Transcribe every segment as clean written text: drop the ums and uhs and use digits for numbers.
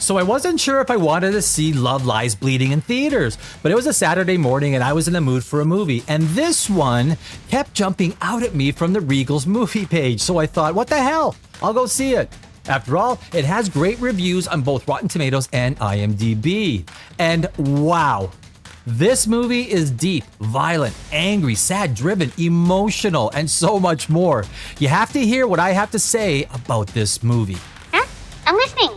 So I wasn't sure if I wanted to see Love Lies Bleeding in theaters, but it was a Saturday morning and I was in the mood for a movie, and this one kept jumping out at me from the Regal's movie page, so I thought, what the hell? I'll go see it. After all, it has great reviews on both Rotten Tomatoes and IMDb. And wow, this movie is deep, violent, angry, sad, driven, emotional, and so much more. You have to hear what I have to say about this movie. Huh? I'm listening.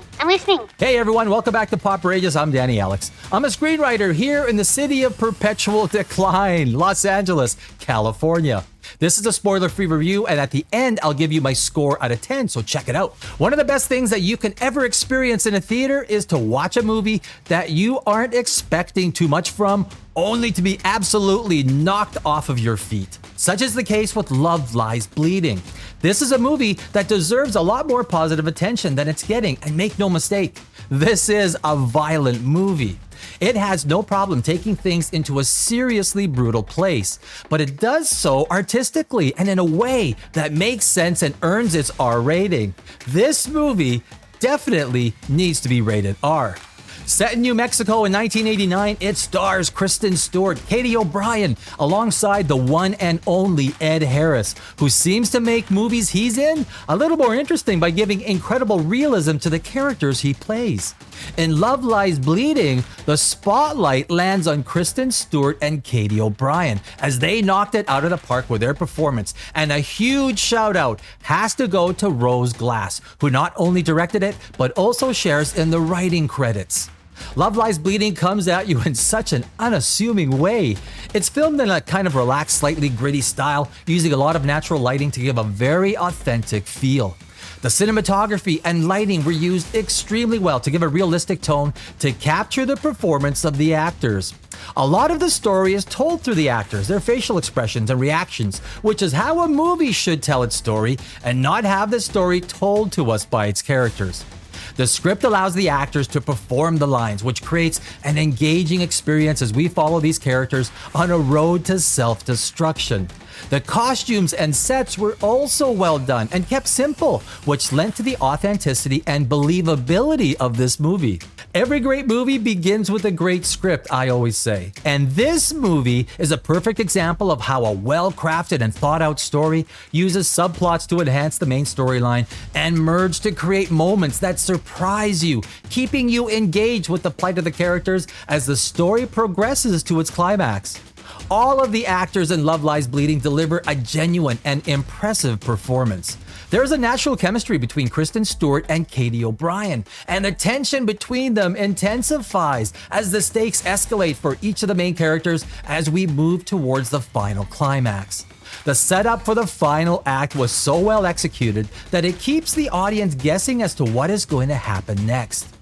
Hey everyone, welcome back to Poprageous. I'm Danny Alex. I'm a screenwriter here in the city of perpetual decline, Los Angeles, California. This is a spoiler-free review, and at the end, I'll give you my score out of 10, so check it out. One of the best things that you can ever experience in a theater is to watch a movie that you aren't expecting too much from, only to be absolutely knocked off of your feet. Such is the case with Love Lies Bleeding. This is a movie that deserves a lot more positive attention than it's getting, and make no mistake, this is a violent movie. It has no problem taking things into a seriously brutal place, but it does so artistically and in a way that makes sense and earns its R rating. This movie definitely needs to be rated R. Set in New Mexico in 1989, it stars Kristen Stewart, Katy O'Brian, alongside the one and only Ed Harris, who seems to make movies he's in a little more interesting by giving incredible realism to the characters he plays. In Love Lies Bleeding, the spotlight lands on Kristen Stewart and Katy O'Brian as they knocked it out of the park with their performance, and a huge shout out has to go to Rose Glass, who not only directed it, but also shares in the writing credits. Love Lies Bleeding comes at you in such an unassuming way. It's filmed in a kind of relaxed, slightly gritty style, using a lot of natural lighting to give a very authentic feel. The cinematography and lighting were used extremely well to give a realistic tone to capture the performance of the actors. A lot of the story is told through the actors, their facial expressions and reactions, which is how a movie should tell its story and not have the story told to us by its characters. The script allows the actors to perform the lines, which creates an engaging experience as we follow these characters on a road to self-destruction. The costumes and sets were also well done and kept simple, which lent to the authenticity and believability of this movie. Every great movie begins with a great script, I always say. And this movie is a perfect example of how a well-crafted and thought-out story uses subplots to enhance the main storyline and merge to create moments that surprise you, keeping you engaged with the plight of the characters as the story progresses to its climax. All of the actors in Love Lies Bleeding deliver a genuine and impressive performance. There is a natural chemistry between Kristen Stewart and Katy O'Brian, and the tension between them intensifies as the stakes escalate for each of the main characters as we move towards the final climax. The setup for the final act was so well executed that it keeps the audience guessing as to what is going to happen next.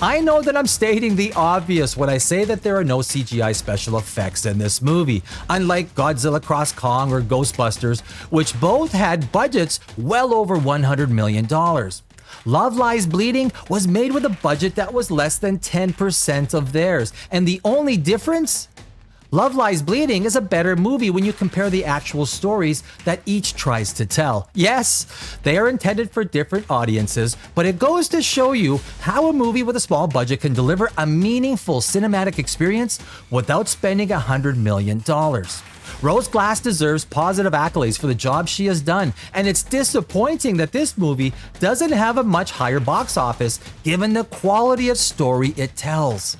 I know that I'm stating the obvious when I say that there are no CGI special effects in this movie, unlike Godzilla x Kong or Ghostbusters, which both had budgets well over $100 million. Love Lies Bleeding was made with a budget that was less than 10% of theirs, and the only difference? Love Lies Bleeding is a better movie when you compare the actual stories that each tries to tell. Yes, they are intended for different audiences, but it goes to show you how a movie with a small budget can deliver a meaningful cinematic experience without spending $100 million. Rose Glass deserves positive accolades for the job she has done, and it's disappointing that this movie doesn't have a much higher box office given the quality of story it tells.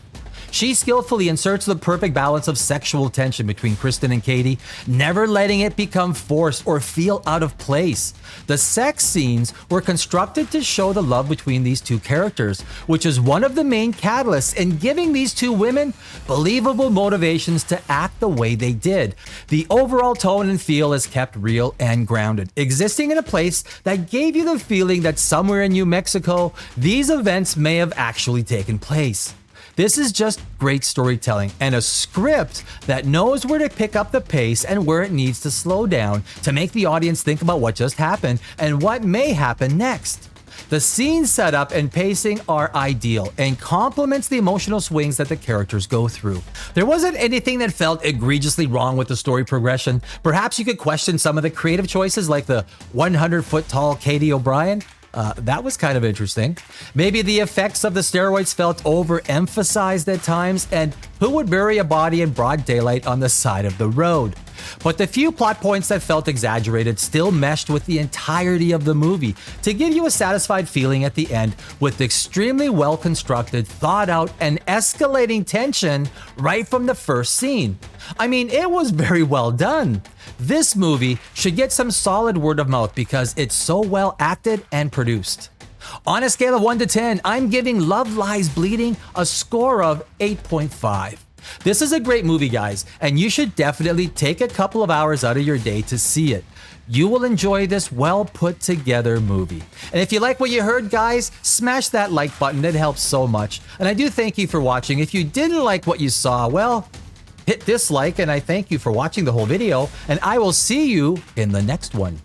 She skillfully inserts the perfect balance of sexual tension between Kristen and Katy, never letting it become forced or feel out of place. The sex scenes were constructed to show the love between these two characters, which is one of the main catalysts in giving these two women believable motivations to act the way they did. The overall tone and feel is kept real and grounded, existing in a place that gave you the feeling that somewhere in New Mexico, these events may have actually taken place. This is just great storytelling and a script that knows where to pick up the pace and where it needs to slow down to make the audience think about what just happened and what may happen next. The scene setup and pacing are ideal and complements the emotional swings that the characters go through. There wasn't anything that felt egregiously wrong with the story progression. Perhaps you could question some of the creative choices like the 100-foot tall Katy O'Brian. That was kind of interesting. Maybe the effects of the steroids felt overemphasized at times, and who would bury a body in broad daylight on the side of the road? But the few plot points that felt exaggerated still meshed with the entirety of the movie to give you a satisfied feeling at the end with extremely well constructed, thought out, and escalating tension right from the first scene. I mean, it was very well done. This movie should get some solid word of mouth because it's so well acted and produced. On a scale of 1 to 10, I'm giving Love Lies Bleeding a score of 8.5. This is a great movie, guys, and you should definitely take a couple of hours out of your day to see it. You will enjoy this well put together movie. And if you like what you heard, guys, smash that like button. It helps so much. And I do thank you for watching. If you didn't like what you saw, well, hit dislike, and I thank you for watching the whole video, and I will see you in the next one.